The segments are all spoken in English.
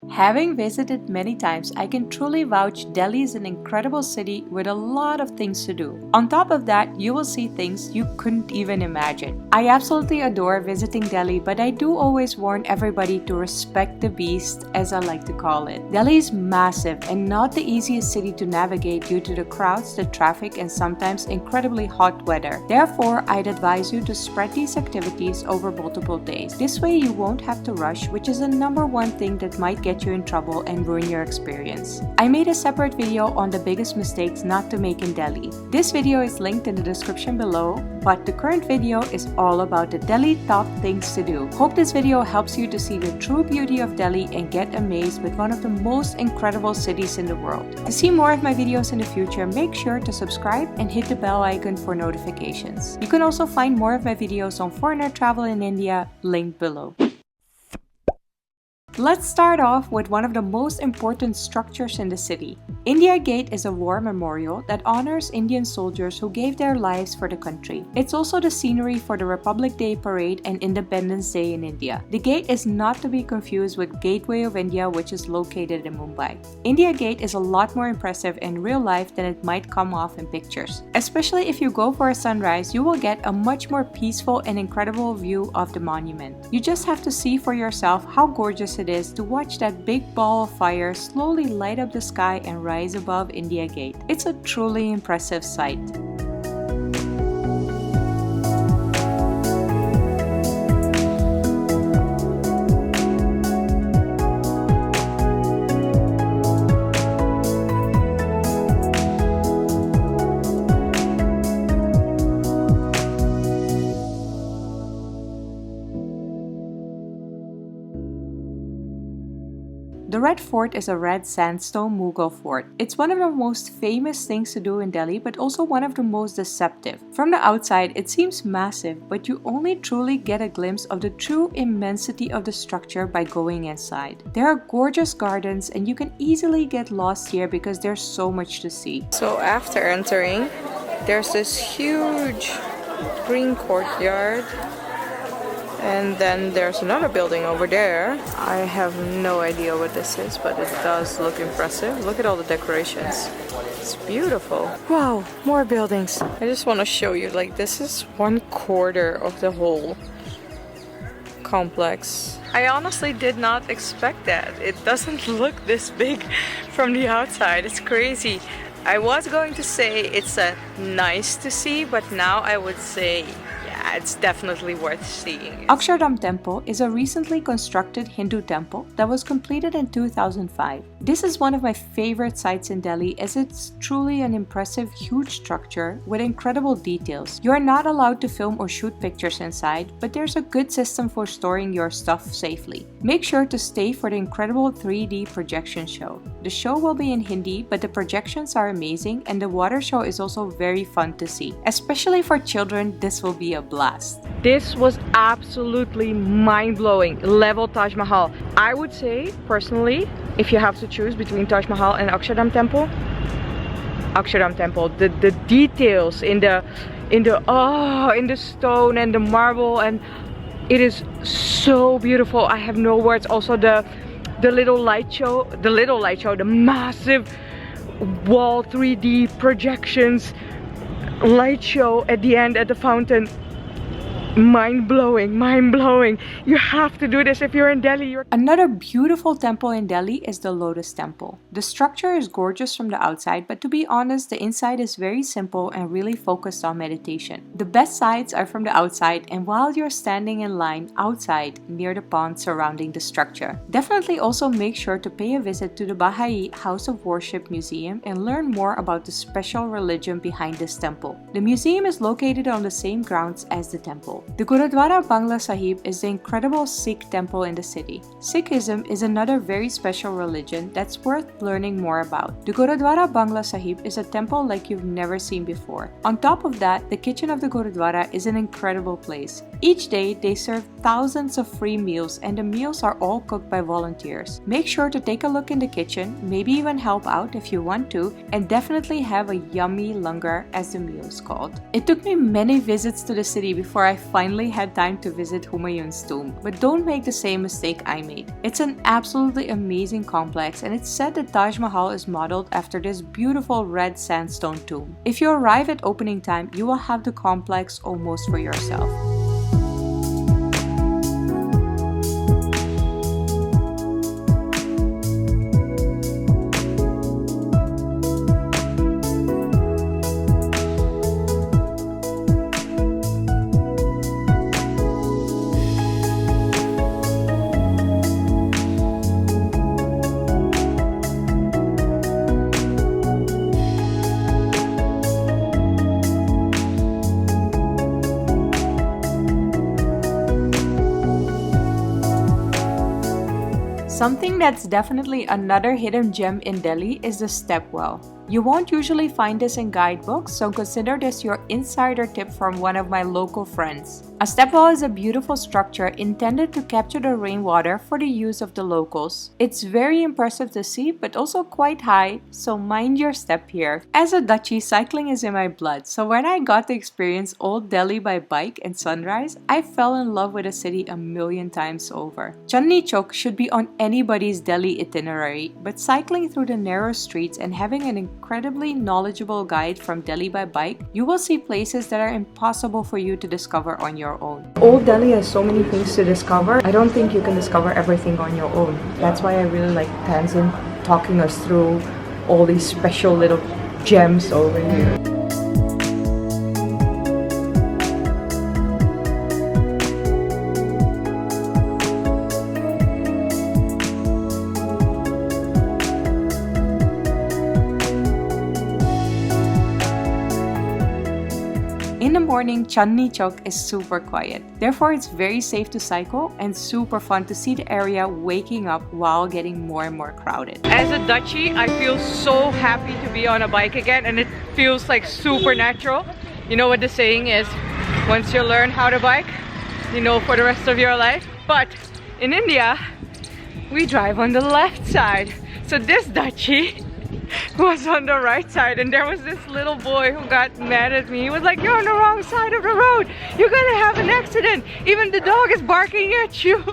Having visited many times, I can truly vouch Delhi is an incredible city with a lot of things to do. On top of that, you will see things you couldn't even imagine. I absolutely adore visiting Delhi, but I do always warn everybody to respect the beast, as I like to call it. Delhi is massive and not the easiest city to navigate due to the crowds, the traffic, and sometimes incredibly hot weather. Therefore, I'd advise you to spread these activities over multiple days. This way you won't have to rush, which is the number one thing that might get you in trouble and ruin your experience. I made a separate video on the biggest mistakes not to make in Delhi. This video is linked in the description below, but the current video is all about the Delhi top things to do. Hope this video helps you to see the true beauty of Delhi and get amazed with one of the most incredible cities in the world. To see more of my videos in the future, make sure to subscribe and hit the bell icon for notifications. You can also find more of my videos on foreigner travel in India, linked below. Let's start off with one of the most important structures in the city. India Gate is a war memorial that honors Indian soldiers who gave their lives for the country. It's also the scenery for the Republic Day Parade and Independence Day in India. The gate is not to be confused with Gateway of India, which is located in Mumbai. India Gate is a lot more impressive in real life than it might come off in pictures. Especially if you go for a sunrise, you will get a much more peaceful and incredible view of the monument. You just have to see for yourself how gorgeous it is to watch that big ball of fire slowly light up the sky and rise above India Gate. It's a truly impressive sight. The Red Fort is a red sandstone Mughal fort. It's one of the most famous things to do in Delhi, but also one of the most deceptive. From the outside, it seems massive, but you only truly get a glimpse of the true immensity of the structure by going inside. There are gorgeous gardens, and you can easily get lost here because there's so much to see. So after entering, there's this huge green courtyard. And then there's another building over there. I have no idea what this is, but it does look impressive. Look at all the decorations. It's beautiful. Wow, more buildings. I just want to show you, like, this is 1/4 of the whole complex. I honestly did not expect that. It doesn't look this big from the outside. It's crazy. I was going to say it's a nice to see, but now I would say it's definitely worth seeing. Akshardam Temple is a recently constructed Hindu temple that was completed in 2005. This is one of my favorite sites in Delhi as it's truly an impressive, huge structure with incredible details. You are not allowed to film or shoot pictures inside, but there's a good system for storing your stuff safely. Make sure to stay for the incredible 3D projection show. The show will be in Hindi, but the projections are amazing and the water show is also very fun to see. Especially for children, this will be a blast. This was absolutely mind-blowing. Level Taj Mahal. I would say, personally, if you have to choose between Taj Mahal and Akshardam Temple, Akshardam Temple. The details in the stone and the marble, and it is so beautiful. I have no words. Also the little light show, the massive wall 3D projections, light show at the end at the fountain. Mind-blowing, mind-blowing. You have to do this if you're in Delhi. Another beautiful temple in Delhi is the Lotus Temple. The structure is gorgeous from the outside, but to be honest, the inside is very simple and really focused on meditation. The best sides are from the outside and while you're standing in line outside near the pond surrounding the structure. Definitely also make sure to pay a visit to the Baha'i House of Worship Museum and learn more about the special religion behind this temple. The museum is located on the same grounds as the temple. The Gurudwara Bangla Sahib is the incredible Sikh temple in the city. Sikhism is another very special religion that's worth learning more about. The Gurudwara Bangla Sahib is a temple like you've never seen before. On top of that, the kitchen of the Gurudwara is an incredible place. Each day, they serve thousands of free meals, and the meals are all cooked by volunteers. Make sure to take a look in the kitchen, maybe even help out if you want to, and definitely have a yummy langar, as the meal is called. It took me many visits to the city before I finally had time to visit Humayun's tomb, but don't make the same mistake I made. It's an absolutely amazing complex, and it's said that Taj Mahal is modeled after this beautiful red sandstone tomb. If you arrive at opening time, you will have the complex almost for yourself. Something that's definitely another hidden gem in Delhi is the Stepwell. You won't usually find this in guidebooks, so consider this your insider tip from one of my local friends. A stepwell is a beautiful structure intended to capture the rainwater for the use of the locals. It's very impressive to see, but also quite high, so mind your step here. As a Dutchie, cycling is in my blood, so when I got to experience Old Delhi by bike and sunrise, I fell in love with the city a million times over. Chandni Chowk should be on anybody's Delhi itinerary, but cycling through the narrow streets and having an incredibly knowledgeable guide from Delhi by bike, you will see places that are impossible for you to discover on your own. Old Delhi has so many things to discover. I don't think you can discover everything on your own. That's why I really like Tanzin talking us through all these special little gems over here. In the morning, Chandni Chowk is super quiet. Therefore, it's very safe to cycle and super fun to see the area waking up while getting more and more crowded. As a Dutchie, I feel so happy to be on a bike again, and it feels like super natural. You know what the saying is, once you learn how to bike, you know for the rest of your life. But in India, we drive on the left side. So this Dutchie was on the right side, and there was this little boy who got mad at me. He was like, "You're on the wrong side of the road. You're gonna have an accident. Even the dog is barking at you."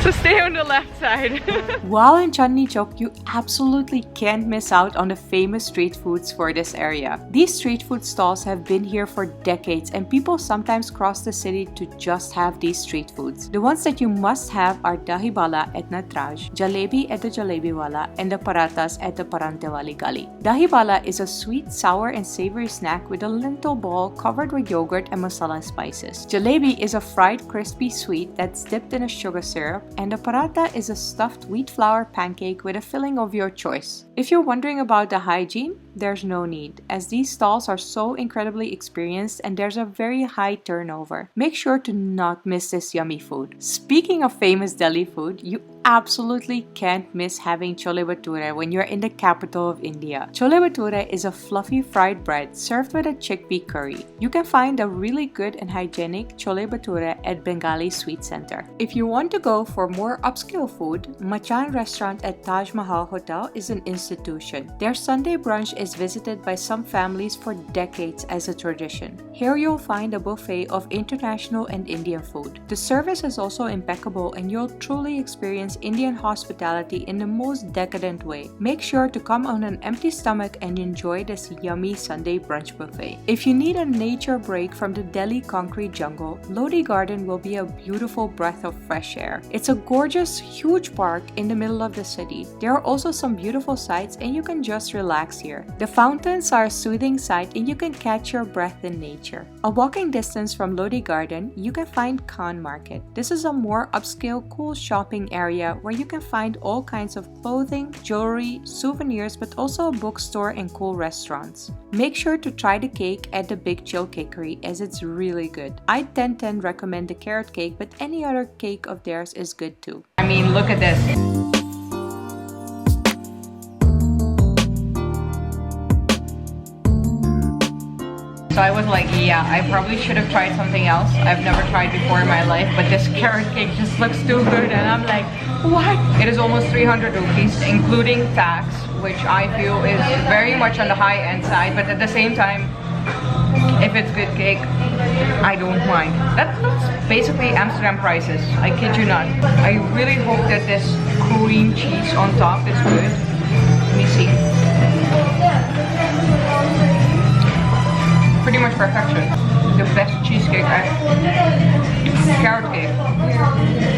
So stay on the left side. While in Chandni Chowk, you absolutely can't miss out on the famous street foods for this area. These street food stalls have been here for decades, and people sometimes cross the city to just have these street foods. The ones that you must have are dahi bala at Natraj, jalebi at the Jalebi Wala, and the parathas at the Parante Wali Gali. Dahi bala is a sweet, sour, and savory snack with a lentil ball covered with yogurt and masala spices. Jalebi is a fried, crispy sweet that's dipped in a sugar syrup, and the paratha is a stuffed wheat flour pancake with a filling of your choice. If you're wondering about the hygiene, there's no need, as these stalls are so incredibly experienced and there's a very high turnover. Make sure to not miss this yummy food. Speaking of famous Delhi food, you absolutely can't miss having chole bhature when you're in the capital of India. Chole bhature is a fluffy fried bread served with a chickpea curry. You can find a really good and hygienic chole bhature at Bengali Sweet Center. If you want to go for more upscale food, Machan restaurant at Taj Mahal Hotel is an institution. Their Sunday brunch is visited by some families for decades as a tradition. Here you'll find a buffet of international and Indian food. The service is also impeccable, and you'll truly experience Indian hospitality in the most decadent way. Make sure to come on an empty stomach and enjoy this yummy Sunday brunch buffet. If you need a nature break from the Delhi concrete jungle, Lodhi Garden will be a beautiful breath of fresh air. It's a gorgeous, huge park in the middle of the city. There are also some beautiful sights, and you can just relax here. The fountains are a soothing sight, and you can catch your breath in nature. A walking distance from Lodhi Garden, you can find Khan Market. This is a more upscale, cool shopping area where you can find all kinds of clothing, jewelry, souvenirs, but also a bookstore and cool restaurants. Make sure to try the cake at the Big Chill Cakery, as it's really good. I 10/10 recommend the carrot cake, but any other cake of theirs is good too. I mean, look at this. So I was like, yeah, I probably should have tried something else I've never tried before in my life, but this carrot cake just looks too good, and I'm like, what? It is almost 300 rupees, including tax, which I feel is very much on the high end side, but at the same time, if it's good cake, I don't mind. That's basically Amsterdam prices, I kid you not. I really hope that this cream cheese on top is good. Let me see. Pretty much perfection. The best cheesecake, carrot cake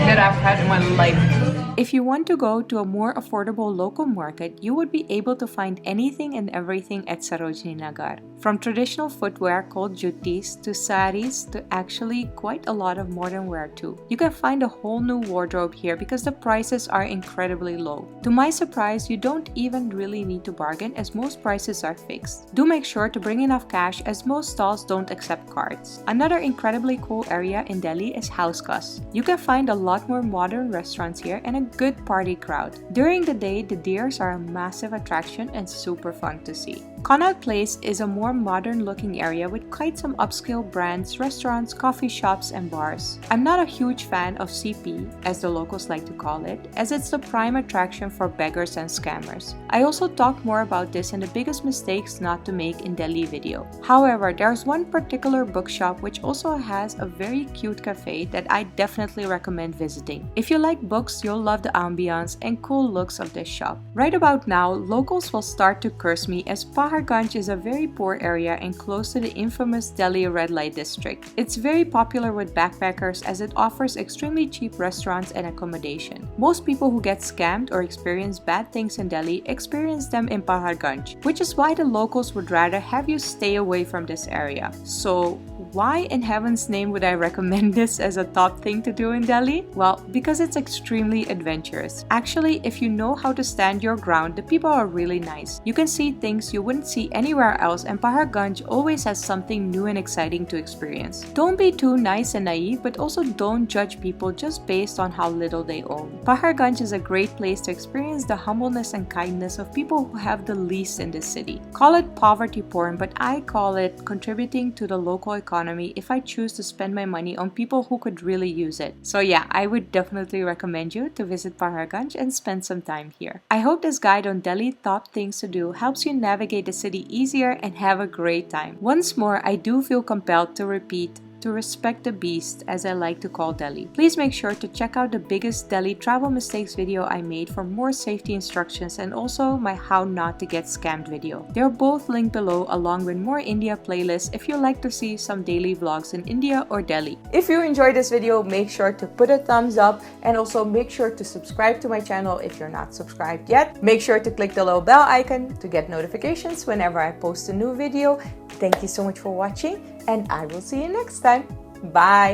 that I've had in my life. If you want to go to a more affordable local market, you would be able to find anything and everything at Sarojini Nagar. From traditional footwear called juttis to saris to actually quite a lot of modern wear too. You can find a whole new wardrobe here because the prices are incredibly low. To my surprise, you don't even really need to bargain as most prices are fixed. Do make sure to bring enough cash as most stalls don't accept cards. Another incredibly cool area in Delhi is House Kus. You can find a lot more modern restaurants here and a good party crowd. During the day, the deers are a massive attraction and super fun to see. Connaught Place is a more modern looking area with quite some upscale brands, restaurants, coffee shops, and bars. I'm not a huge fan of CP, as the locals like to call it, as it's the prime attraction for beggars and scammers. I also talked more about this in the biggest mistakes not to make in Delhi video. However, there's one particular bookshop which also has a very cute cafe that I definitely recommend visiting. If you like books, you'll love the ambiance and cool looks of this shop. Right about now, locals will start to curse me as Pahar Ganj is a very poor area and close to the infamous Delhi red light district. It's very popular with backpackers as it offers extremely cheap restaurants and accommodation. Most people who get scammed or experience bad things in Delhi experience them in Pahar Ganj, which is why the locals would rather have you stay away from this area. So why in heaven's name would I recommend this as a top thing to do in Delhi? Well, because it's extremely adventurous. Actually, if you know how to stand your ground, the people are really nice. You can see things you wouldn't see anywhere else, and Pahar Ganj always has something new and exciting to experience. Don't be too nice and naive, but also don't judge people just based on how little they own. Pahar Ganj is a great place to experience the humbleness and kindness of people who have the least in this city. Call it poverty porn, but I call it contributing to the local economy if I choose to spend my money on people who could really use it. So yeah, I would definitely recommend you to visit Pahar Ganj and spend some time here. I hope this guide on Delhi top things to do helps you navigate the city easier and have a great time. Once more, I do feel compelled to repeat to respect the beast, as I like to call Delhi. Please make sure to check out the biggest Delhi travel mistakes video I made for more safety instructions and also my how not to get scammed video. They're both linked below along with more India playlists if you like to see some daily vlogs in India or Delhi. If you enjoyed this video, make sure to put a thumbs up and also make sure to subscribe to my channel if you're not subscribed yet. Make sure to click the little bell icon to get notifications whenever I post a new video. Thank you so much for watching, and I will see you next time. Bye!